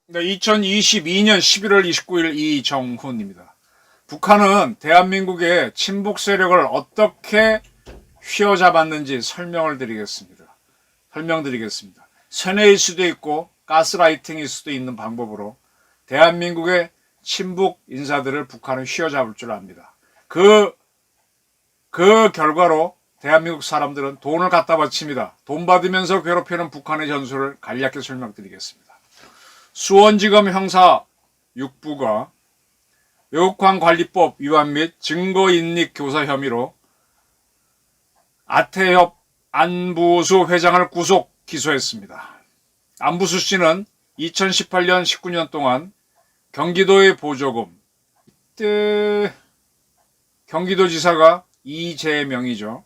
네, 2022년 11월 29일 이정훈입니다. 북한은 대한민국의 친북 세력을 어떻게 휘어잡았는지 설명드리겠습니다. 세뇌일 수도 있고 가스라이팅일 수도 있는 방법으로 대한민국의 친북 인사들을 북한은 휘어잡을 줄 압니다. 그 결과로 대한민국 사람들은 돈을 갖다 바칩니다. 돈 받으면서 괴롭히는 북한의 전술을 간략히 설명드리겠습니다. 수원지검 형사 6부가 외국환관리법 위반 및 증거인멸 교사 혐의로 아태협 안부수 회장을 구속 기소했습니다. 안부수 씨는 2018년 19년 동안 경기도의 보조금, 이때 경기도지사가 이재명이죠.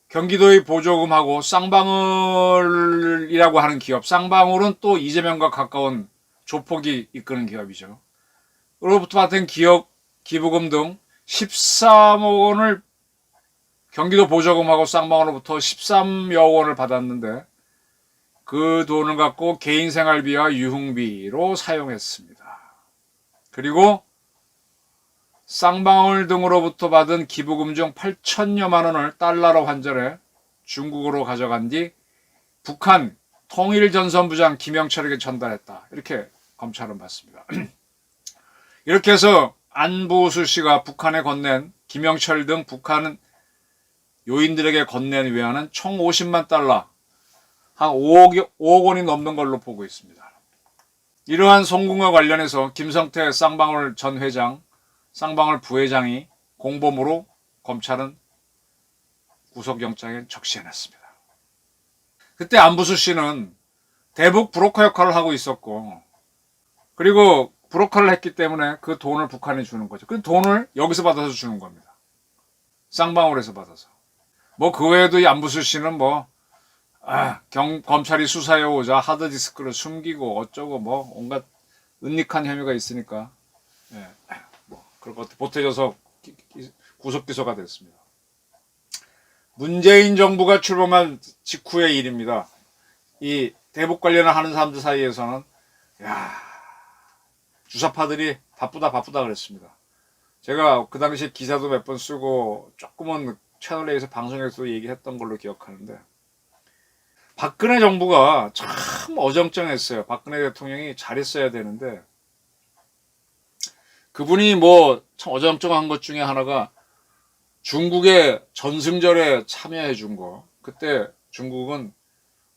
경기도의 보조금하고 쌍방울이라고 하는 기업, 쌍방울은 또 이재명과 가까운 조폭이 이끄는 기업이죠. 으로부터 받은 기부금 등 13억 원을 경기도 보조금하고 쌍방울로부터 13여 원을 받았는데 그 돈을 갖고 개인 생활비와 유흥비로 사용했습니다. 그리고 쌍방울 등으로부터 받은 기부금 중 8천여만 원을 달러로 환전해 중국으로 가져간 뒤 북한 통일전선부장 김영철에게 전달했다. 이렇게 검찰은 봤습니다. 이렇게 해서 안부수 씨가 북한에 건넨 김영철 등 북한 요인들에게 건넨 외화는 총 50만 달러, 한 5억 원이 넘는 걸로 보고 있습니다. 이러한 송금과 관련해서 김성태 쌍방울 전 회장, 쌍방울 부회장이 공범으로 검찰은 구속영장에 적시해놨습니다. 그때 안부수 씨는 대북 브로커 역할을 하고 있었고, 그리고 브로커를 했기 때문에 그 돈을 북한에 주는 거죠. 그 돈을 여기서 받아서 주는 겁니다. 쌍방울에서 받아서. 그 외에도 이 안부수 씨는 검찰이 수사해 오자 하드디스크를 숨기고 어쩌고 온갖 은닉한 혐의가 있으니까, 그런 것도 보태져서 구속기소가 됐습니다. 문재인 정부가 출범한 직후의 일입니다. 이 대북 관련을 하는 사람들 사이에서는 주사파들이 바쁘다 그랬습니다. 제가 그 당시에 기사도 몇 번 쓰고 조금은 채널A에서 방송에서도 얘기했던 걸로 기억하는데, 박근혜 정부가 참 어정쩡했어요. 박근혜 대통령이 잘했어야 되는데, 그분이 참 어정쩡한 것 중에 하나가 중국의 전승절에 참여해 준 거. 그때 중국은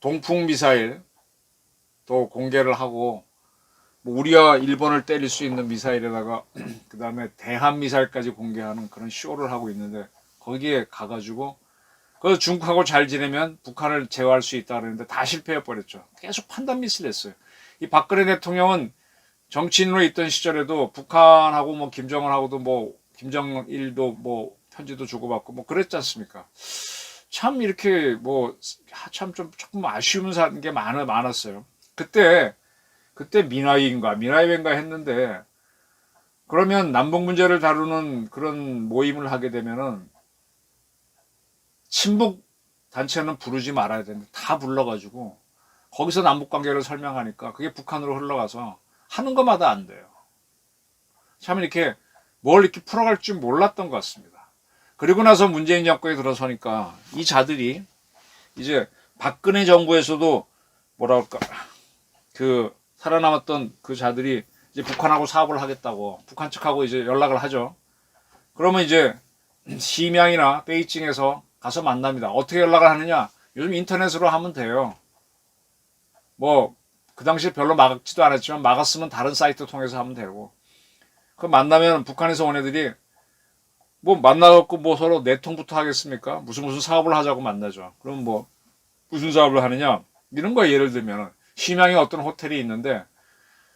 동풍 미사일 또 공개를 하고, 우리와 일본을 때릴 수 있는 미사일에다가 그 다음에 대한 미사일까지 공개하는 그런 쇼를 하고 있는데, 거기에 가가지고 그래서 중국하고 잘 지내면 북한을 제어할 수 있다 그랬는데 다 실패해 버렸죠. 계속 판단 미스를 했어요. 이 박근혜 대통령은 정치인으로 있던 시절에도 북한하고 김정은하고도 김정일도 편지도 주고받고 그랬지 않습니까? 참 이렇게 참 좀 조금 아쉬운 게 많았어요. 그때 미나이인가 했는데, 그러면 남북 문제를 다루는 그런 모임을 하게 되면은 친북 단체는 부르지 말아야 되는데 다 불러가지고 거기서 남북 관계를 설명하니까 그게 북한으로 흘러가서 하는 것마다 안 돼요. 참 이렇게 뭘 이렇게 풀어갈 줄 몰랐던 것 같습니다. 그리고 나서 문재인 정권이 들어서니까 이 자들이 이제 박근혜 정부에서도 살아남았던 그 자들이 이제 북한하고 사업을 하겠다고 북한 측하고 이제 연락을 하죠. 그러면 이제 심양이나 베이징에서 가서 만납니다. 어떻게 연락을 하느냐? 요즘 인터넷으로 하면 돼요. 그 당시에 별로 막지도 않았지만 막았으면 다른 사이트 통해서 하면 되고. 그 만나면 북한에서 온 애들이 만나갖고 서로 내통부터 하겠습니까? 무슨 사업을 하자고 만나죠. 그럼 무슨 사업을 하느냐? 이런 거 예를 들면 심양에 어떤 호텔이 있는데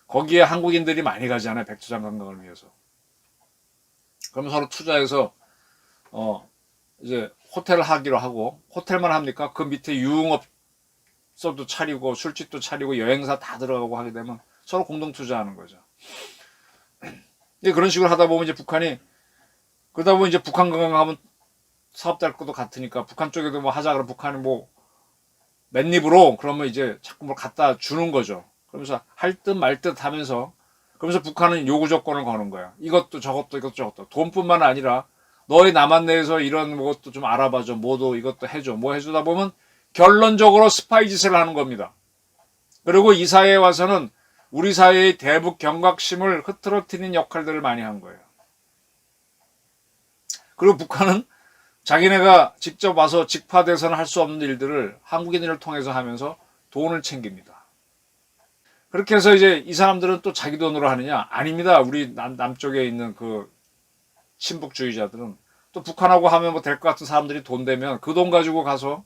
거기에 한국인들이 많이 가잖아요. 백두산 관광을 위해서. 그러면 서로 투자해서 이제 호텔을 하기로 하고, 호텔만 합니까? 그 밑에 유흥업소도 차리고 술집도 차리고 여행사 다 들어가고 하게 되면 서로 공동 투자하는 거죠. 근데 그런 식으로 하다 보면 이제 북한이, 그러다 보면 이제 북한 건강하면 사업될 것도 같으니까 북한 쪽에도 뭐 하자 그러면 북한이 뭐 맨입으로 그러면 이제 자꾸 뭘 갖다 주는 거죠. 그러면서 할 듯 말 듯 하면서, 그러면서 북한은 요구 조건을 거는 거야. 이것도 저것도 이것도 저것도. 돈뿐만 아니라 너희 남한 내에서 이런 것도 좀 알아봐줘. 뭐도 이것도 해줘. 뭐 해주다 보면 결론적으로 스파이 짓을 하는 겁니다. 그리고 이 사회에 와서는 우리 사회의 대북 경각심을 흐트러뜨리는 역할들을 많이 한 거예요. 그리고 북한은 자기네가 직접 와서 직파돼서는 할 수 없는 일들을 한국인을 통해서 하면서 돈을 챙깁니다. 그렇게 해서 이제 이 사람들은 또 자기 돈으로 하느냐? 아닙니다. 우리 남쪽에 있는 그 친북주의자들은 또 북한하고 하면 뭐 될 것 같은 사람들이 돈 되면 그 돈 가지고 가서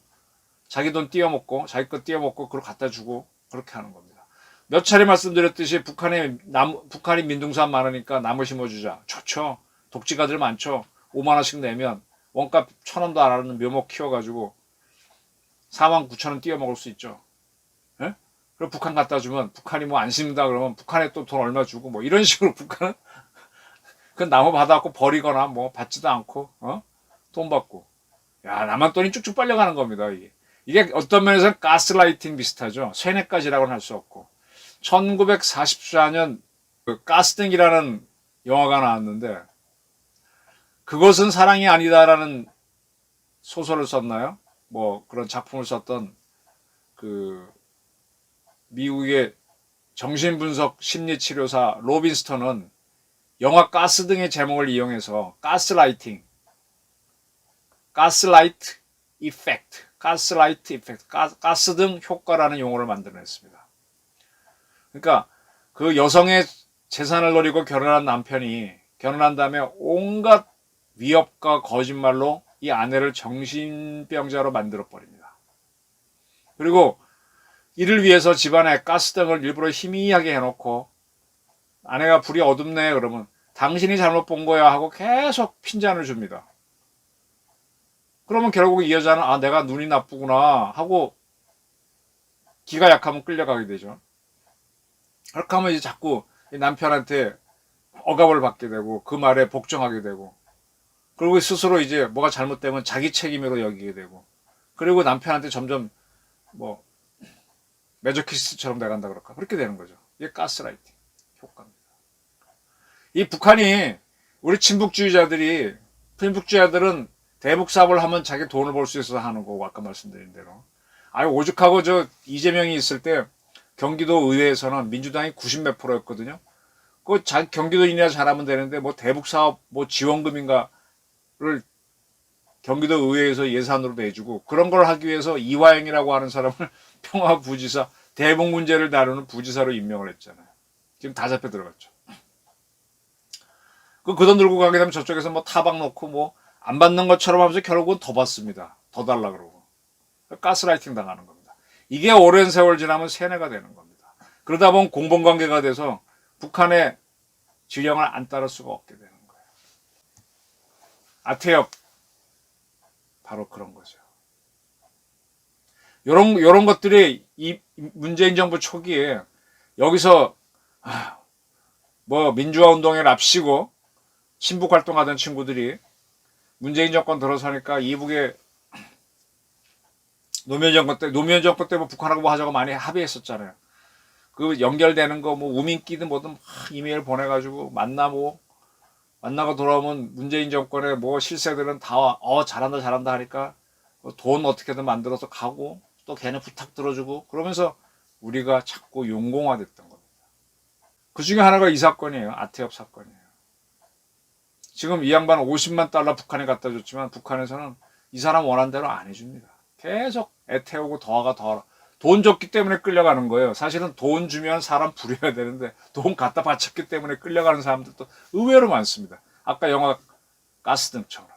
자기 돈 띄어먹고 자기 거 띄어먹고 그걸 갖다 주고 그렇게 하는 겁니다. 몇 차례 말씀드렸듯이 북한이 민둥산 많으니까 나무 심어주자. 좋죠. 독지가들 많죠. 5만 원씩 내면 원값 1,000원도 안 하는 묘목 키워가지고 4만 9천 원 띄어먹을 수 있죠. 예? 그리고 북한 갖다 주면 북한이 뭐 안 심는다 그러면 북한에 또 돈 얼마 주고 뭐 이런 식으로 북한은 그 나무 받아갖고 버리거나 뭐 받지도 않고 돈 받고, 야 나만 돈이 쭉쭉 빨려가는 겁니다. 이게 어떤 면에서는 가스라이팅 비슷하죠. 세뇌까지라고는 할 수 없고. 1944년 그 가스등이라는 영화가 나왔는데, 그것은 사랑이 아니다라는 소설을 썼나요? 뭐 그런 작품을 썼던 그 미국의 정신분석 심리치료사 로빈스턴은 영화 가스등의 제목을 이용해서 가스라이팅, 가스라이트 이펙트, 가스라이트 이펙트, 가스등 효과라는 용어를 만들어냈습니다. 그러니까 그 여성의 재산을 노리고 결혼한 남편이 결혼한 다음에 온갖 위협과 거짓말로 이 아내를 정신병자로 만들어버립니다. 그리고 이를 위해서 집안에 가스등을 일부러 희미하게 해놓고, 아내가 불이 어둡네 그러면 당신이 잘못 본 거야 하고 계속 핀잔을 줍니다. 그러면 결국 이 여자는 아 내가 눈이 나쁘구나 하고 기가 약하면 끌려가게 되죠. 그렇게 하면 이제 자꾸 남편한테 억압을 받게 되고 그 말에 복종하게 되고, 그리고 스스로 이제 뭐가 잘못되면 자기 책임으로 여기게 되고, 그리고 남편한테 점점 뭐 메조키스트처럼 돼간다 그럴까, 그렇게 되는 거죠. 이게 가스라이팅 효과입니다. 이 북한이 우리 친북주의자들은 대북 사업을 하면 자기 돈을 벌 수 있어서 하는 거고, 아까 말씀드린 대로. 아유 오죽하고 저 이재명이 있을 때 경기도 의회에서는 민주당이 90몇 프로였거든요. 그 경기도인이라 잘하면 되는데 뭐 대북 사업 뭐 지원금인가를 경기도 의회에서 예산으로 내주고, 그런 걸 하기 위해서 이화영이라고 하는 사람을 평화부지사, 대북 문제를 다루는 부지사로 임명을 했잖아요. 지금 다 잡혀 들어갔죠. 그 돈 들고 가게 되면 저쪽에서 뭐 타박 놓고 뭐 안 받는 것처럼 하면서 결국은 더 받습니다. 더 달라 그러고. 가스라이팅 당하는 겁니다. 이게 오랜 세월 지나면 세뇌가 되는 겁니다. 그러다 보면 공범관계가 돼서 북한의 지령을 안 따를 수가 없게 되는 거예요. 아태엽 바로 그런 거죠. 요런 것들이 이 문재인 정부 초기에 여기서 뭐 민주화 운동에 납치고 친북 활동하던 친구들이 문재인 정권 들어서니까 이북에 노무현 정권 때 뭐 북한하고 뭐 하자고 많이 합의했었잖아요. 그 연결되는 거 뭐 우민끼든 뭐든 이메일 보내가지고 만나고 돌아오면 문재인 정권의 뭐 실세들은 다 잘한다 하니까 돈 어떻게든 만들어서 가고 또 걔네 부탁 들어주고 그러면서 우리가 자꾸 용공화됐던 겁니다. 그 중에 하나가 이 사건이에요. 아태엽 사건이에요. 지금 이 양반 50만 달러 북한에 갖다 줬지만 북한에서는 이 사람 원한 대로 안 해줍니다. 계속 애태우고 더하가 더하라. 돈 줬기 때문에 끌려가는 거예요. 사실은 돈 주면 사람 부려야 되는데 돈 갖다 바쳤기 때문에 끌려가는 사람들도 의외로 많습니다. 아까 영화 가스등처럼.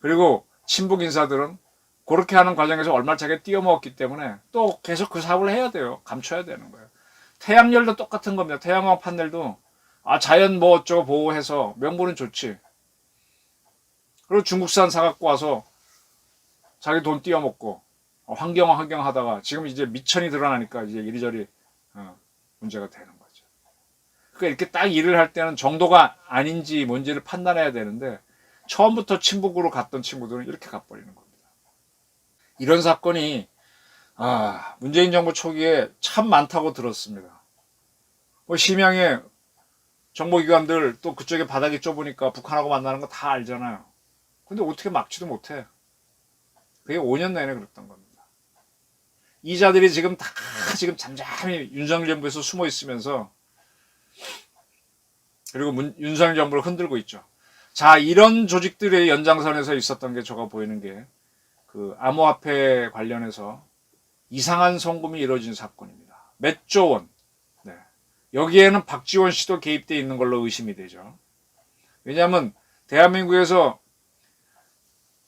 그리고 친북 인사들은 그렇게 하는 과정에서 얼마차게 띄어먹었기 때문에 또 계속 그 사업을 해야 돼요. 감춰야 되는 거예요. 태양열도 똑같은 겁니다. 태양광 판넬도 자연 뭐 어쩌고 보호해서 명분은 좋지. 그리고 중국산 사갖고 와서 자기 돈 띄어먹고 환경 하다가 지금 이제 미천이 드러나니까 이제 이리저리 문제가 되는 거죠. 그러니까 이렇게 딱 일을 할 때는 정도가 아닌지 뭔지를 판단해야 되는데 처음부터 친북으로 갔던 친구들은 이렇게 가버리는 겁니다. 이런 사건이 문재인 정부 초기에 참 많다고 들었습니다. 뭐 심양의 정보기관들 또 그쪽에 바닥이 좁으니까 북한하고 만나는 거 다 알잖아요. 근데 어떻게 막지도 못해. 그게 5년 내내 그랬던 겁니다. 이 자들이 지금 다 지금 잠잠히 윤석열 정부에서 숨어 있으면서 그리고 윤석열 정부를 흔들고 있죠. 자, 이런 조직들의 연장선에서 있었던 게 제가 보이는 게 그 암호화폐 관련해서 이상한 송금이 이루어진 사건입니다. 몇 조 원. 네. 여기에는 박지원 씨도 개입되어 있는 걸로 의심이 되죠. 왜냐하면 대한민국에서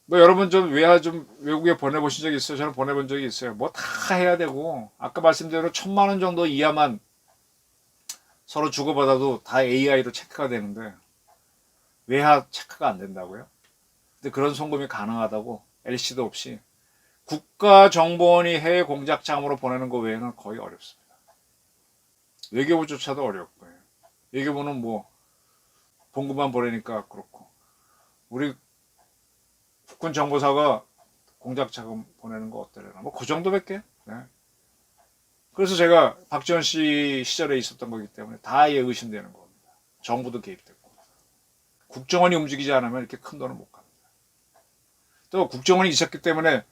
뭐 여러분 좀 외화 좀 외국에 보내보신 적 있어요? 저는 보내본 적이 있어요. 뭐 다 해야 되고 아까 말씀대로 1,000만 원 정도 이하만 서로 주고받아도 다 AI로 체크가 되는데 외화 체크가 안 된다고요? 근데 그런 송금이 가능하다고 LC도 없이 국가정보원이 해외 공작 자금으로 보내는 거 외에는 거의 어렵습니다. 외교부조차도 어렵고요. 외교부는 뭐 봉급만 보내니까 그렇고 우리 국군 정보사가 공작 자금 보내는 거 어때려나 뭐 그 정도밖에. 네. 그래서 제가 박지원 씨 시절에 있었던 거기 때문에 다 의심되는 겁니다. 정부도 개입됐고 국정원이 움직이지 않으면 이렇게 큰 돈을 못 갑니다. 또 국정원이 있었기 때문에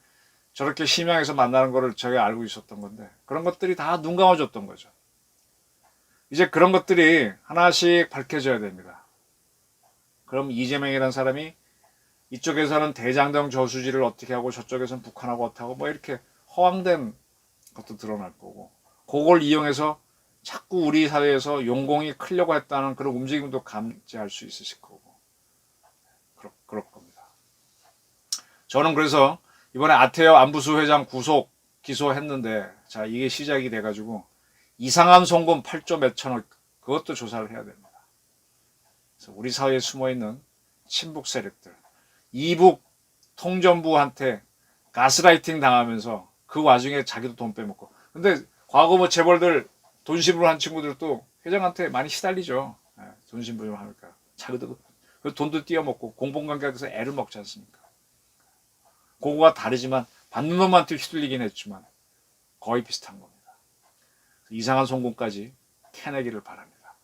저렇게 심양에서 만나는 거를 저희가 알고 있었던 건데 그런 것들이 다 눈 감아줬던 거죠. 이제 그런 것들이 하나씩 밝혀져야 됩니다. 그럼 이재명이라는 사람이 이쪽에서는 대장동 저수지를 어떻게 하고 저쪽에서는 북한하고 어떻게 하고 뭐 이렇게 허황된 것도 드러날 거고 그걸 이용해서 자꾸 우리 사회에서 용공이 크려고 했다는 그런 움직임도 감지할 수 있으실 거고 그럴 겁니다. 저는 그래서 이번에 아태여 안부수 회장 구속 기소했는데 자 이게 시작이 돼가지고 이상한 송금 8조 몇천억 그것도 조사를 해야 됩니다. 그래서 우리 사회에 숨어있는 친북 세력들 이북 통전부한테 가스라이팅 당하면서 그 와중에 자기도 돈 빼먹고 근데 과거 뭐 재벌들 돈 신부를 한 친구들도 회장한테 많이 시달리죠. 돈 신부 좀 하니까 자기도 그 돈도 띄어먹고 공범관계에서 애를 먹지 않습니까? 그거가 다르지만 받는 놈한테 휘둘리긴 했지만 거의 비슷한 겁니다. 이상한 송금까지 캐내기를 바랍니다.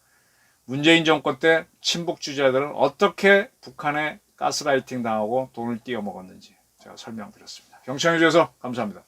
문재인 정권 때 친북 주자들은 어떻게 북한에 가스라이팅 당하고 돈을 띄어먹었는지 제가 설명드렸습니다. 경청해 주셔서 감사합니다.